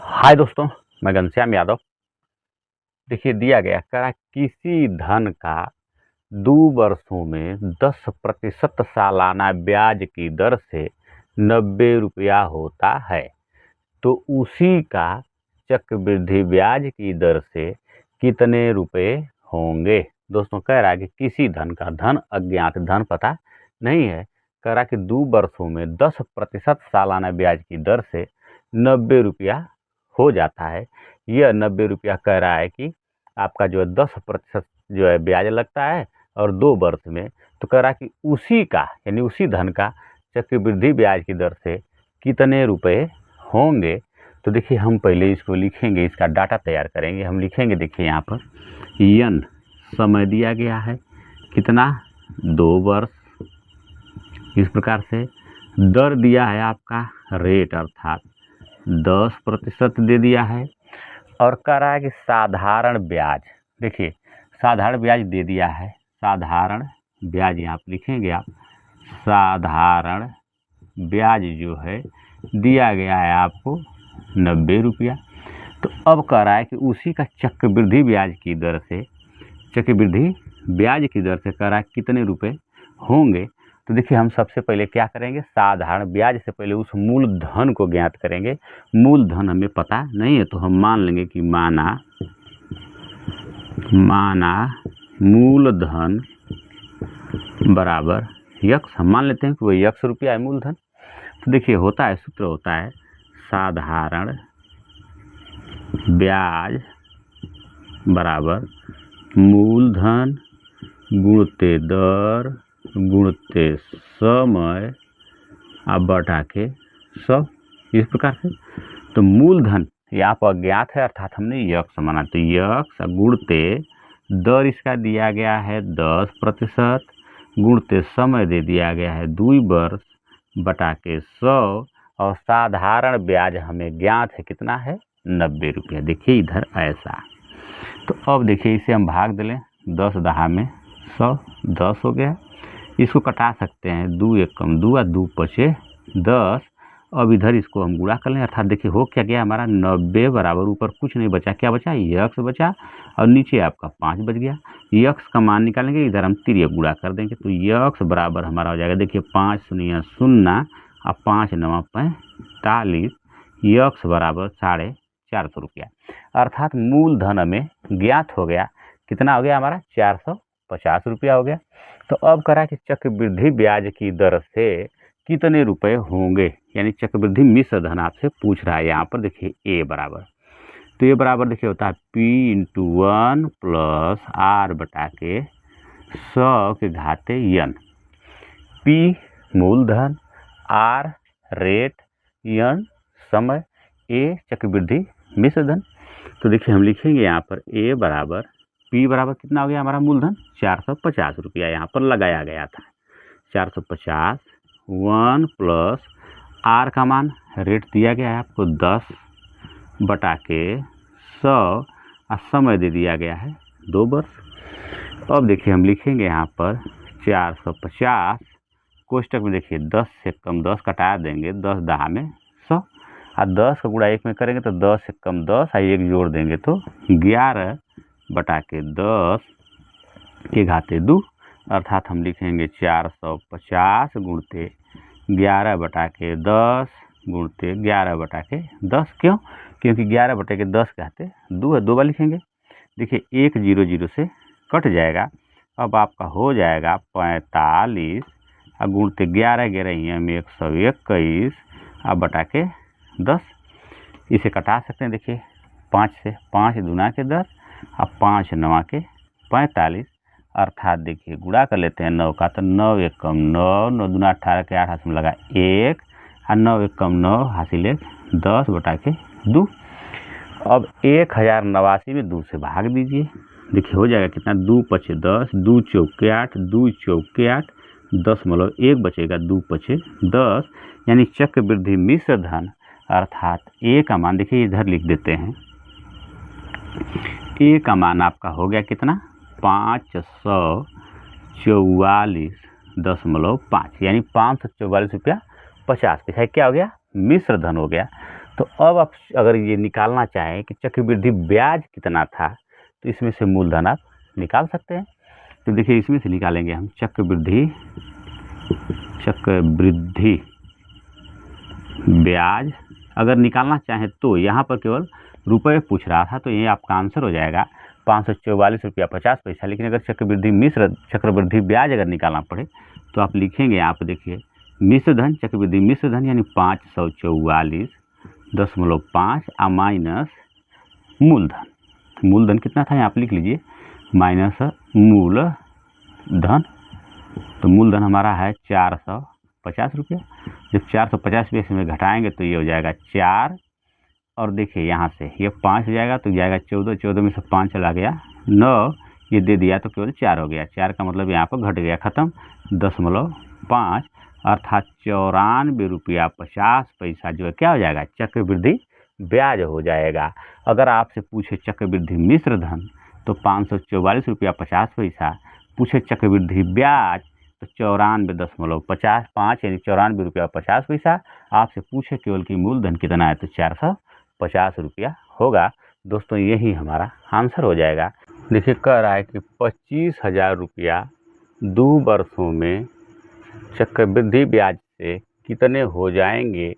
हाय दोस्तों, मैं घनश्याम यादव। देखिए दिया गया करा किसी धन का 2 वर्षों में 10% सालाना ब्याज की दर से 90 रुपया होता है, तो उसी का चक्रवृद्धि ब्याज की दर से कितने रुपए होंगे। दोस्तों कह रहा है कि किसी धन का धन अज्ञात धन पता नहीं है, कह रहा कि 2 वर्षों में 10% सालाना ब्याज की दर से 90 रुपया हो जाता है। यह 90 रुपया कह रहा है कि आपका जो है 10% जो है ब्याज लगता है और 2 वर्ष में, तो कह रहा कि उसी का यानी उसी धन का चक्रवृद्धि ब्याज की दर से कितने रुपए होंगे। तो देखिए हम पहले इसको लिखेंगे, इसका डाटा तैयार करेंगे। हम लिखेंगे, देखिए यहाँ पर यन समय दिया गया है कितना, 2 वर्ष। इस प्रकार से दर दिया है आपका रेट अर्थात 10% दे दिया है, और कह रहा है कि साधारण ब्याज, देखिए साधारण ब्याज दे दिया है। साधारण ब्याज यहाँ पर लिखेंगे आप, साधारण ब्याज जो है दिया गया है आपको 90 रुपया। तो अब कह रहा है कि उसी का चक्रवृद्धि ब्याज की दर से, चक्रवृद्धि ब्याज की दर से कह रहा है कितने रुपए होंगे। तो देखिए हम सबसे पहले क्या करेंगे, साधारण ब्याज से पहले उस मूलधन को ज्ञात करेंगे। मूलधन हमें पता नहीं है, तो हम मान लेंगे कि माना मूलधन बराबर यक्स। हम मान लेते हैं कि वो यक्स रुपया है मूलधन। तो देखिए होता है, सूत्र होता है साधारण ब्याज बराबर मूलधन गुणते दर गुणते समय अब बटा के सब, इस प्रकार से। तो मूलधन यहाँ पर अज्ञात है अर्थात हमने यक्स माना, तो यक्स गुणते दर इसका दिया गया है 10%, गुणते समय दे दिया गया है 2 वर्ष बटा के 100, और साधारण ब्याज हमें ज्ञात है कितना है, 90 रुपया। देखिए इधर ऐसा। तो अब देखिए इसे हम भाग दे लें, 10 दहा में 100, 10 हो गया। इसको कटा सकते हैं, 2 एकम 2 और 2 पचे 10। अब इधर इसको हम गुणा कर लें, अर्थात देखिए हो क्या गया हमारा 90 बराबर, ऊपर कुछ नहीं बचा, क्या बचा, यक्स बचा, और नीचे आपका 5 बच गया। यक्स का मान निकालेंगे, इधर हम तिर्यक गुणा कर देंगे, तो यक्स बराबर हमारा हो जाएगा, देखिए 5 शून्य 0 और 5 9 45, यक्स बराबर 450 रुपया। अर्थात मूलधन हमें ज्ञात हो गया, कितना हो गया हमारा, 450 रुपया हो गया। तो अब करा कि चक्रवृद्धि ब्याज की दर से कितने रुपए होंगे, यानी चक्रवृद्धि मिश्र धन आपसे पूछ रहा है। यहाँ पर देखिए ए बराबर, तो ये बराबर देखिए होता है पी इंटू 1 प्लस आर बटा के 100 के घाते यन। पी मूलधन, आर रेट, यन समय, ए चक्रवृद्धि मिश्र धन। तो देखिए हम लिखेंगे यहाँ पर ए बराबर, पी बराबर कितना हो गया हमारा मूलधन, 450 रुपया यहाँ पर लगाया गया था। 450 1 प्लस आर का मान रेट दिया गया है आपको 10 बटा के 100, और समय दे दिया गया है 2 वर्ष। अब देखिए हम लिखेंगे यहाँ पर 450 कोष्टक में, देखिए 10 से कम 10 कटा देंगे, 10 दहा में 100, और 10 का गुणा 1 में करेंगे तो 10 से कम 10 और 1 जोड़ देंगे तो 11 बटा के 10 के घाते 2, अर्थात हम लिखेंगे 450 गुणते 11 बटा के 10 गुणते 11 बटा के 10। क्यों, क्योंकि 11 बटा के 10 कहते 2 है, 2 बार लिखेंगे। देखिए 1 0 0 से कट जाएगा, अब आपका हो जाएगा 45, और गुणते 11 11 में 121 अब बटा के 10। इसे कटा सकते हैं, देखिए 5 से, 5 दूना के 10 और 5 9 के 45, अर्थात देखिए गुणा कर लेते हैं 9 का, तो 9 एकम 9, 9 दूना 18 के 8 हाथ में लगा 1, और 9 एकम 9 हासिल 1, 10 बटा के 2। अब 1089 में 2 से भाग दीजिए, देखिए हो जाएगा कितना, 2 पचे 10, 2 चौके 8, 2 चौके 8, 10 मतलब 1 बचेगा, 2 पचे 10, यानी चक्रवृद्धि मिश्र धन अर्थात ए का मान, देखिए इधर लिख देते हैं, ए का मान आपका हो गया कितना, 544.5, यानी 544 रुपया 50 पैसा क्या हो गया, मिश्र धन हो गया। तो अब आप अगर ये निकालना चाहें कि चक्रवृद्धि ब्याज कितना था, तो इसमें से मूलधन आप निकाल सकते हैं। तो देखिए इसमें से निकालेंगे हम चक्रवृद्धि ब्याज अगर निकालना चाहें तो यहाँ पर केवल रुपये पूछ रहा था, तो ये आपका आंसर हो जाएगा 544 रुपया 50 पैसा। लेकिन अगर चक्रवृद्धि ब्याज अगर निकालना पड़े तो आप लिखेंगे यहाँ पर, देखिए मिश्रधन, चक्रवृद्धि मिश्रधन यानी 544.5 माइनस मूलधन कितना था यहाँ पर लिख लीजिए, माइनस मूलधन। तो मूलधन हमारा है 450 रुपया। जब 450 रुपये से में घटाएंगे तो ये हो जाएगा 4, और देखिए यहाँ से ये 5 हो जाएगा तो जाएगा 14, 14 में से 5 चला गया 9, ये दे दिया तो केवल 4 हो गया। 4 का मतलब यहाँ पर घट गया, खत्म। 0.5 अर्थात 94 रुपया 50 पैसा जो है क्या हो जाएगा, चक्रवृद्धि ब्याज हो जाएगा। अगर आपसे पूछे चक्रवृद्धि मिश्रधन तो 544 रुपया 50 पैसा, पूछे चक्रवृद्धि ब्याज तो 94.5 यानी 94 रुपया 50 पैसा। आपसे पूछे केवल कि मूलधन कितना है तो 450 रुपया होगा। दोस्तों यही हमारा आंसर हो जाएगा। देखिए कह रहा है कि 25,000 रुपया 2 वर्षों में चक्रवृद्धि ब्याज से कितने हो जाएंगे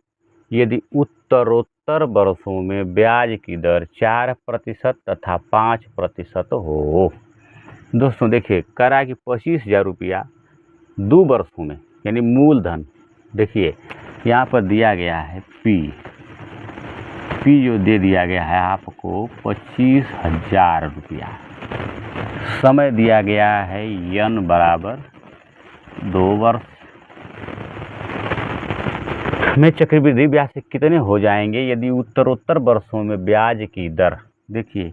यदि उत्तरोत्तर वर्षों में ब्याज की दर 4% तथा 5% हो। दोस्तों देखिए कह रहा है कि 25,000 रुपया 2 वर्षों में यानी मूलधन, देखिए यहाँ पर दिया गया है पी जो दे दिया गया है आपको 25,000 रुपया, समय दिया गया है n बराबर 2 वर्ष में चक्रवृद्धि ब्याज से कितने हो जाएंगे यदि उत्तरोत्तर वर्षों में ब्याज की दर, देखिए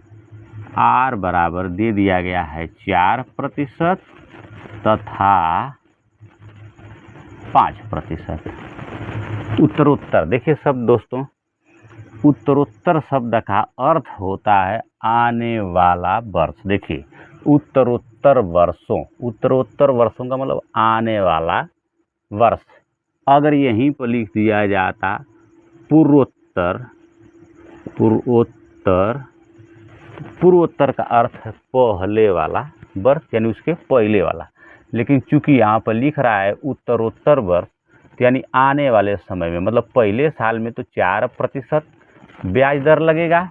r बराबर दे दिया गया है 4% तथा 5%। उत्तरोत्तर, देखिए शब्द दोस्तों, उत्तरोत्तर शब्द का अर्थ होता है आने वाला वर्ष। देखिए उत्तरोत्तर वर्षों का मतलब आने वाला वर्ष। अगर यहीं पर लिख दिया जाता पूर्वोत्तर का अर्थ है पहले वाला वर्ष यानी उसके पहले वाला, लेकिन चूंकि यहाँ पर लिख रहा है उत्तरोत्तर वर्ष यानी आने वाले समय में, मतलब पहले साल में तो 4% ब्याज दर लगेगा,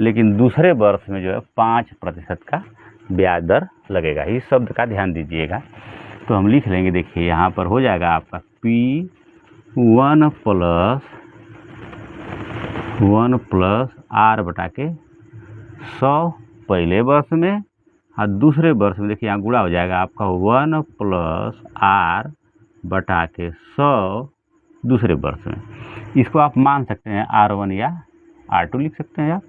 लेकिन दूसरे वर्ष में जो है 5% का ब्याज दर लगेगा। इस शब्द का ध्यान दीजिएगा। तो हम लिख लेंगे, देखिए यहाँ पर हो जाएगा आपका P1 प्लस R बटा के 100 पहले वर्ष में, और दूसरे वर्ष में देखिए यहाँ गुणा हो जाएगा आपका 1 प्लस R बटा के 100 दूसरे वर्ष में। इसको आप मान सकते हैं R1 या R2 लिख सकते हैं आप।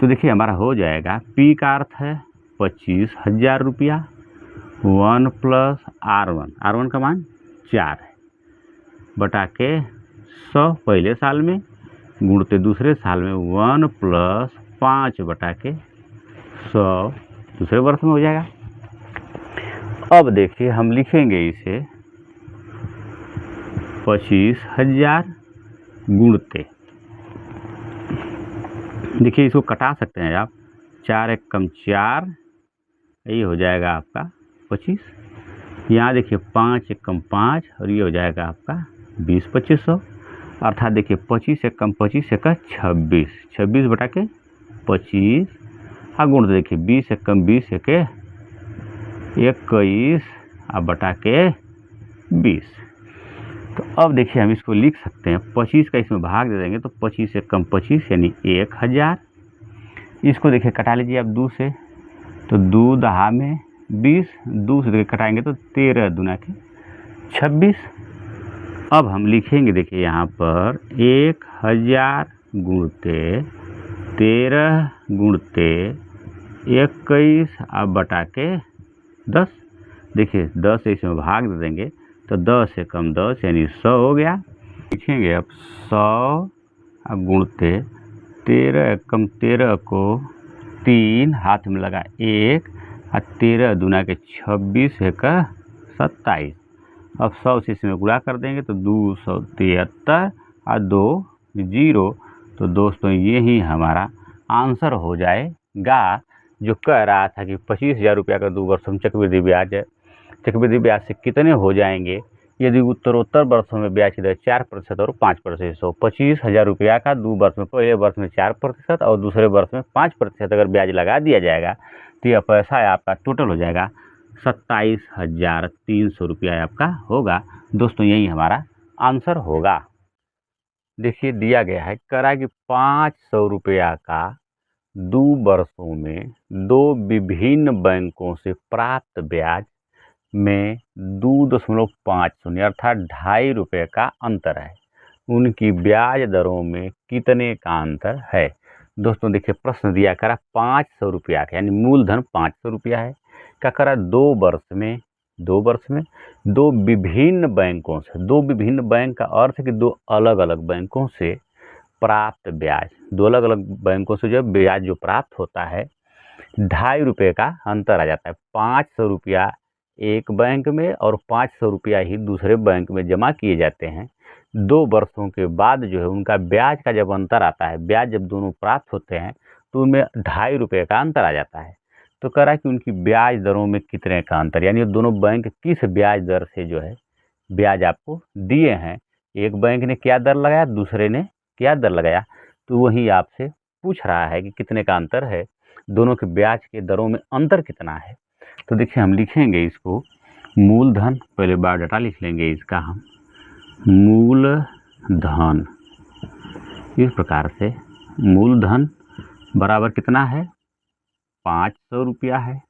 तो देखिए हमारा हो जाएगा P का अर्थ है 25,000 रुपया 1 प्लस R1 का मान 4 है बटा के 100 पहले साल में गुणते दूसरे साल में 1 प्लस 5 बटा के 100 दूसरे वर्ष में हो जाएगा। अब देखिए हम लिखेंगे इसे 25,000 गुणते, देखिए इसको कटा सकते हैं आप, 4 एक कम 4, ये हो जाएगा आपका 25। यहाँ देखिए 5 एक कम 5 और ये हो जाएगा आपका 20,2500, अर्थात देखिए 25 एक कम 25 एक 26 बटा के 25, हाँ गुण देखिए 20 एक कम 20 एक 21 अब बटा के 20। तो अब देखिए हम इसको लिख सकते हैं, 25 का इसमें भाग दे देंगे तो 25 एक कम 25 यानी 1000। इसको देखिए कटा लीजिए आप 2 से, तो 2 दहा में 20, 2 से कटाएंगे तो 13 दूना के 26। अब हम लिखेंगे देखिए यहाँ पर 1000 गुणते 13 गुणते 21 अब बटा के 10। देखिए 10 से इसमें भाग दे देंगे तो 10 से कम 10 यानी 100 हो गया। लिखेंगे अब 100 अब गुणते 13 कम 13 को 3 हाथ में लगा 1 और 13 दूना के 26 एक 27। अब 100 से इसमें गुणा कर देंगे तो 273 और 2 0 तो दोस्तों ये ही हमारा आंसर हो जाएगा। जो कह रहा था कि 25,000 रुपया का 2 वर्षों में चक्रवृद्धि ब्याज है, चक्रवृद्धि ब्याज से कितने हो जाएंगे यदि उत्तरोत्तर वर्षों में ब्याज की दर 4% और 5% हो। 25,000 रुपया का 2 वर्ष में, पहले वर्ष में 4% और दूसरे वर्ष में 5% अगर ब्याज लगा दिया जाएगा तो यह पैसा आपका टोटल हो जाएगा 27,300 रुपया आपका होगा। दोस्तों यही हमारा आंसर होगा। देखिए दिया गया है, करा कि 500 रुपया का 2 वर्षों में 2 विभिन्न बैंकों से प्राप्त ब्याज में 2.50 अर्थात 2.5 रुपये का अंतर है। उनकी ब्याज दरों में कितने का अंतर है। दोस्तों देखिए प्रश्न दिया करा 500 रुपया का, यानी मूलधन 500 रुपया है, क्या करा 2 वर्ष में 2 विभिन्न बैंकों से, 2 विभिन्न बैंक का अर्थ है कि 2 अलग अलग बैंकों से प्राप्त ब्याज, 2 अलग अलग बैंकों से जो ब्याज जो प्राप्त होता है 2.5 रुपये का अंतर आ जाता है। 500 रुपया एक बैंक में और 500 रुपया ही दूसरे बैंक में जमा किए जाते हैं। 2 वर्षों के बाद जो है उनका ब्याज का जब अंतर आता है, ब्याज जब दोनों प्राप्त होते हैं तो उनमें 2.5 रुपये का अंतर आ जाता है। तो कह रहा है कि उनकी ब्याज दरों में कितने का अंतर, यानी दोनों बैंक किस ब्याज दर से जो है ब्याज आपको दिए हैं। एक बैंक ने क्या दर लगाया, दूसरे ने क्या दर लगाया, तो वही आपसे पूछ रहा है कि कितने का अंतर है, दोनों के ब्याज के दरों में अंतर कितना है। तो देखिए हम लिखेंगे इसको मूलधन, पहले बायोडाटा लिख लेंगे इसका हम, मूलधन इस प्रकार से, मूलधन बराबर कितना है 500 रुपया है।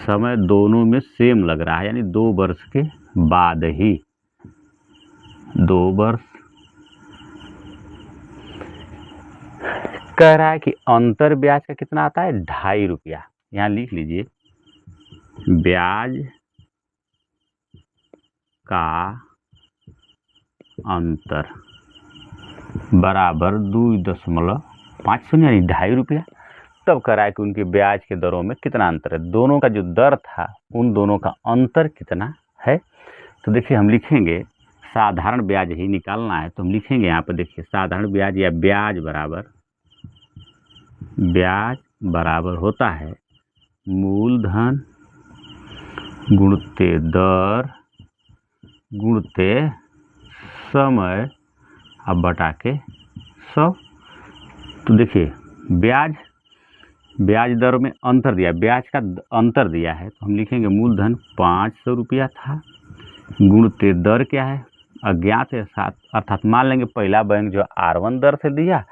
समय दोनों में सेम लग रहा है, यानी 2 वर्ष के बाद ही, 2 वर्ष। कह रहा है कि अंतर ब्याज का कितना आता है 2.5 रुपया। यहाँ लिख लीजिए ब्याज का अंतर बराबर 2.50 यानी 2.5 रुपया। तब कह रहा है कि उनके ब्याज के दरों में कितना अंतर है, दोनों का जो दर था उन दोनों का अंतर कितना है। तो देखिए हम लिखेंगे साधारण ब्याज ही निकालना है, तो हम लिखेंगे यहाँ पर देखिए साधारण ब्याज या ब्याज बराबर होता है मूलधन गुणित दर गुणित समय अब बटा के 100। तो देखिए ब्याज दर में अंतर दिया, ब्याज का अंतर दिया है, तो हम लिखेंगे मूलधन 500 रुपया था, गुणित दर क्या है अज्ञात है 7, अर्थात मान लेंगे पहला बैंक जो R1 दर से दिया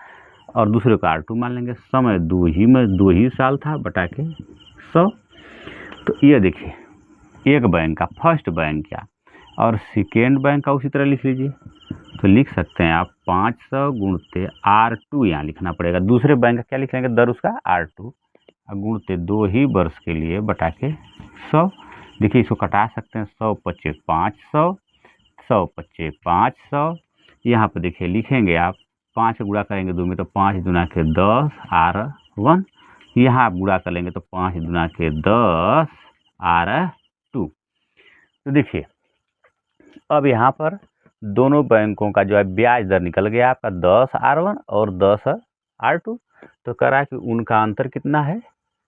और दूसरे को R2 मान लेंगे, समय 2 ही साल था बटा के 100। तो ये देखिए एक बैंक का फर्स्ट बैंक क्या और सेकेंड बैंक का उसी तरह लिख लीजिए, तो लिख सकते हैं आप 500 गुणित R2, यहाँ लिखना पड़ेगा, दूसरे बैंक का क्या लिख लेंगे दर उसका R2 और गुणित 2 ही वर्ष के लिए बटा के 100। देखिए इसको कटा सकते हैं, 100 पच्चे 500, 100 पच्चे 500। यहाँ पर देखिए लिखेंगे आप 5 गुणा करेंगे 2 में तो 5 दूना के 10 R1, यहाँ आप गुणा कर लेंगे तो 5 दूना के 10 R2। तो देखिए अब यहाँ पर दोनों बैंकों का जो है ब्याज दर निकल गया आपका 10 R1 और 10 R2। तो कह रहा है कि उनका अंतर कितना है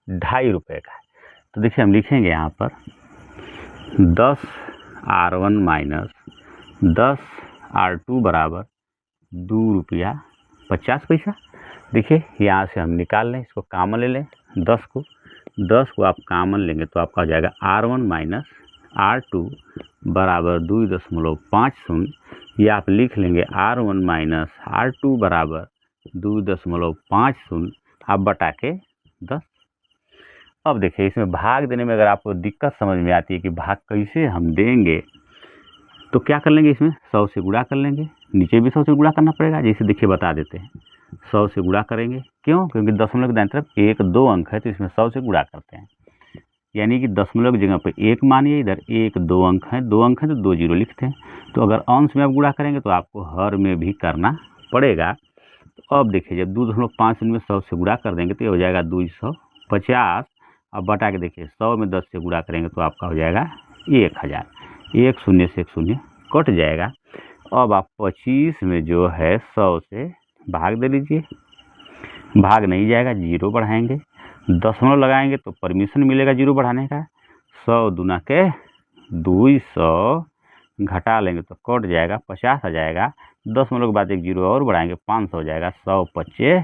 2.5 रुपये का है। तो देखिए हम लिखेंगे यहाँ पर 10 R1 माइनस 10 R2 बराबर 2 रुपया 50 पैसा। देखिए यहाँ से हम निकाल लें, इसको कामन ले लें, 10 को आप कामन लेंगे तो आपका हो जाएगा R1 माइनस R2 बराबर 2.50, या आप लिख लेंगे R1 माइनस R2 बराबर 2.50 आप बटा के 10। अब देखिए इसमें भाग देने में अगर आपको दिक्कत समझ में आती है कि भाग कैसे हम देंगे, तो क्या कर लेंगे, इसमें 100 से गुणा कर लेंगे, नीचे भी 100 से गुणा करना पड़ेगा। जैसे देखिए बता देते हैं, 100 से गुणा करेंगे, क्यों, क्योंकि दशमलव के दाईं तरफ 1 2 अंक है तो इसमें 100 से गुणा करते हैं, यानी कि दशमलव की जगह पे 1 मानिए, इधर 1 2 अंक है, 2 अंक है तो 2 जीरो लिखते हैं। तो अगर अंश में आप गुणा करेंगे तो आपको हर में भी करना पड़ेगा। तो अब देखिए जब 2.5 में 100 से गुणा कर देंगे तो ये हो जाएगा 250। अब बटा के देखिए 100 में 10 से गुणा करेंगे तो आपका हो जाएगा 1000, 1 शून्य से 1 शून्य कट जाएगा। अब आप 25 में जो है 100 से भाग दे लीजिए। भाग नहीं जाएगा, जीरो बढ़ाएंगे, दशमलव लगाएंगे तो परमिशन मिलेगा जीरो बढ़ाने का। 100 दूना के 200 घटा लेंगे तो कट जाएगा, 50 आ जाएगा। दशमलव के बाद एक जीरो और बढ़ाएंगे, 500 हो जाएगा। 100 पच्चे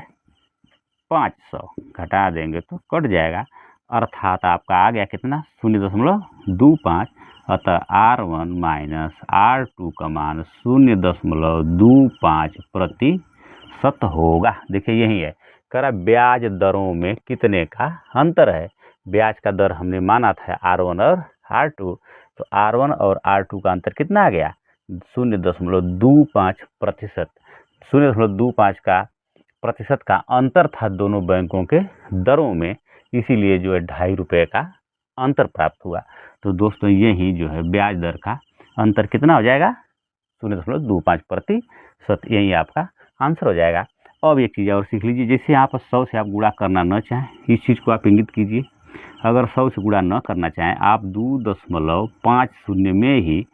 500 घटा देंगे तो कट जाएगा। अर्थात आपका आ गया कितना, 0.25। अतः R1 माइनस R2 का मान 0.25% होगा। देखिए यही है, करा ब्याज दरों में कितने का अंतर है। ब्याज का दर हमने माना था R1 और R2, तो R1 और R2 का अंतर कितना आ गया, 0.25%। 0.25 का प्रतिशत का अंतर था दोनों बैंकों के दरों में, इसीलिए जो है 2.5 रुपये का अंतर प्राप्त हुआ। तो दोस्तों यही जो है ब्याज दर का अंतर कितना हो जाएगा, 0.25%। यही आपका आंसर हो जाएगा। अब एक चीज़ और सीख लीजिए, जैसे आप 100 से आप गुणा करना न चाहें, इस चीज़ को आप इंगित कीजिए। अगर 100 से गुणा न करना चाहें, आप 2.50 में ही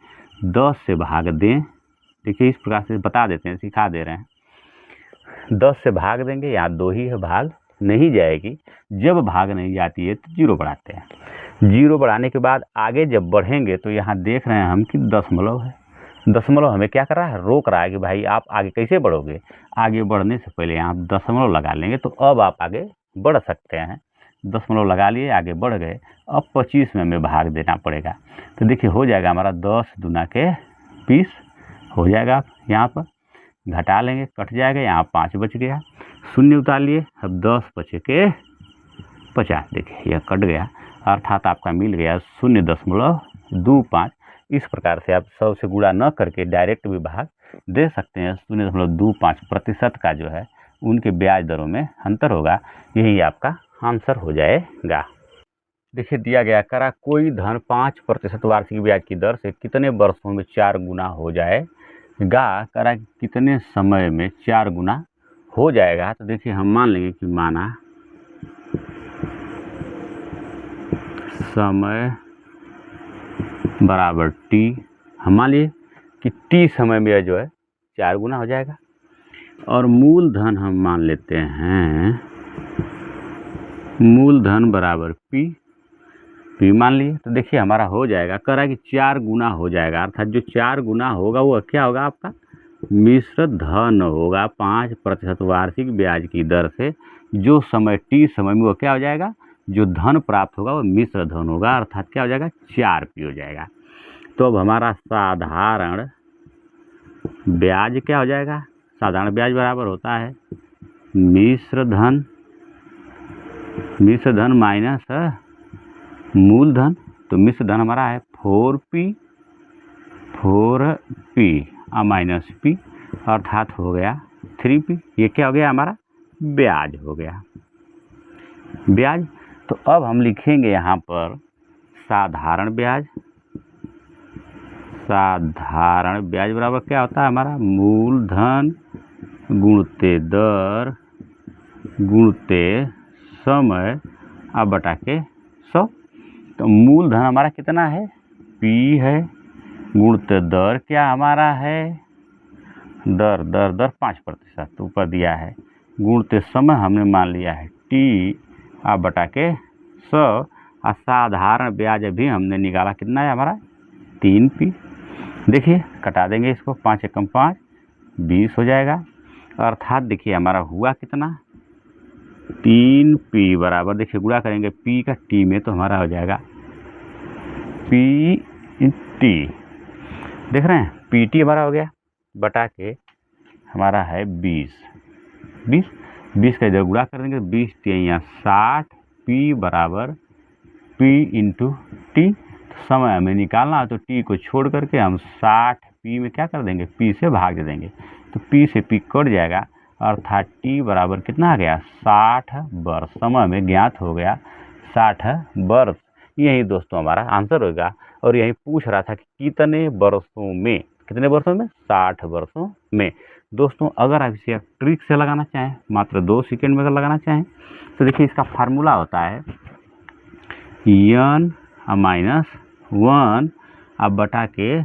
10 से भाग दें। देखिए इस प्रकार से बता देते हैं, सिखा दे रहे हैं। 10 से भाग देंगे, यहाँ 2 ही है, भाग नहीं जाएगी। जब भाग नहीं जाती है तो जीरो बढ़ाते हैं। जीरो बढ़ाने के बाद आगे जब बढ़ेंगे तो यहाँ देख रहे हैं हम कि दशमलव है। दशमलव हमें क्या कर रहा है, रोक रहा है कि भाई आप आगे कैसे बढ़ोगे। आगे बढ़ने से पहले यहाँ दशमलव लगा लेंगे तो अब आप आगे बढ़ सकते हैं। दशमलव लगा लिए, आगे बढ़ गए। अब 25 में हमें भाग देना पड़ेगा। तो देखिए हो जाएगा हमारा 10 दूना के 20 हो जाएगा। यहाँ पर घटा लेंगे, कट जाएगा, यहाँ 5 बच गया, शून्य उतार लिए। अब 10 बचे के 50, देखिए यह कट गया, अर्थात आपका मिल गया 0.25। इस प्रकार से आप 100 से गुणा न करके डायरेक्ट भी भाग दे सकते हैं। 0.25% का जो है उनके ब्याज दरों में अंतर होगा। यही आपका आंसर हो जाएगा। देखिए दिया गया, करा कोई धन 5% वार्षिक ब्याज की दर से कितने वर्षों में 4 गुना हो जाएगा। करा कितने समय में 4 गुना हो जाएगा। तो देखिए हम मान लेंगे कि माना समय बराबर t, हम मान लिए कि t समय में जो है 4 गुना हो जाएगा। और मूलधन हम मान लेते हैं, मूलधन बराबर p मान लिए। तो देखिए हमारा हो जाएगा, कह रहा है कि 4 गुना हो जाएगा, अर्थात जो 4 गुना होगा वो क्या होगा, आपका मिश्र धन होगा। 5% वार्षिक ब्याज की दर से जो समय t समय में वो क्या हो जाएगा, जो धन प्राप्त होगा वो मिश्र धन होगा, अर्थात क्या हो जाएगा, 4p हो जाएगा। तो अब हमारा साधारण ब्याज क्या हो जाएगा, साधारण ब्याज बराबर होता है मिश्र धन माइनस मूलधन। तो मिश्र धन हमारा है 4p माइनस p, अर्थात हो गया 3p। ये क्या हो गया, हमारा ब्याज हो गया, ब्याज। तो अब हम लिखेंगे यहाँ पर साधारण ब्याज। साधारण ब्याज बराबर क्या होता है हमारा, मूलधन गुणते दर गुणते समय अब बटा के 100। तो मूलधन हमारा कितना है, p है, गुणते दर क्या हमारा है, दर 5% ऊपर दिया है, गुणते समय हमने मान लिया है t अब बटा के 100। और साधारण ब्याज अभी हमने निकाला कितना है हमारा, 3p। देखिए कटा देंगे इसको, 5 एकम 5 20 हो जाएगा। अर्थात देखिए हमारा हुआ कितना, 3p बराबर, देखिए गुणा करेंगे p का t में तो हमारा हो जाएगा pt। देख रहे हैं pt हमारा हो गया, बटा के हमारा है 20 का इधर गुणा कर देंगे, 20 यहाँ 60, p बराबर p इंटू टी। समय हमें निकालना है तो t को छोड़ करके हम 60p में क्या कर देंगे, p से भाग दे देंगे, तो p से p कट जाएगा, अर्थात t बराबर कितना आ गया, 60 वर्ष। समय में ज्ञात हो गया 60 वर्ष। यही दोस्तों हमारा आंसर होगा। और यही पूछ रहा था कि कितने वर्षों में, 60 वर्षों में। दोस्तों अगर आप इसे ट्रिक से लगाना चाहें, मात्र 2 सेकेंड में अगर लगाना चाहें, तो देखिए इसका फार्मूला होता है n माइनस 1 अब बटा के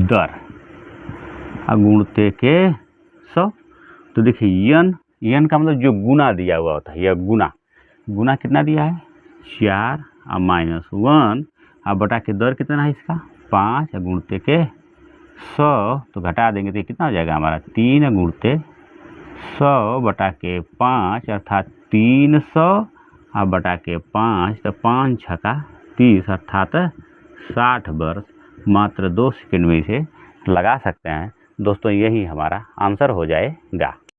दर। गुणते के 100। तो देखिए यन का मतलब जो गुना दिया हुआ होता है, यह गुना कितना दिया है 4 और -1 और बटा के दर कितना है इसका 5 और गुणते के 100। तो घटा देंगे तो कितना हो जाएगा हमारा 3 गुणते 100 बटा के 5 अर्थात 300 और बटा के 5 तो 5 छका 30 अर्थात 60 वर्ष मात्र 2 सेकंड में इसे लगा सकते हैं। दोस्तों यही हमारा आंसर हो जाएगा।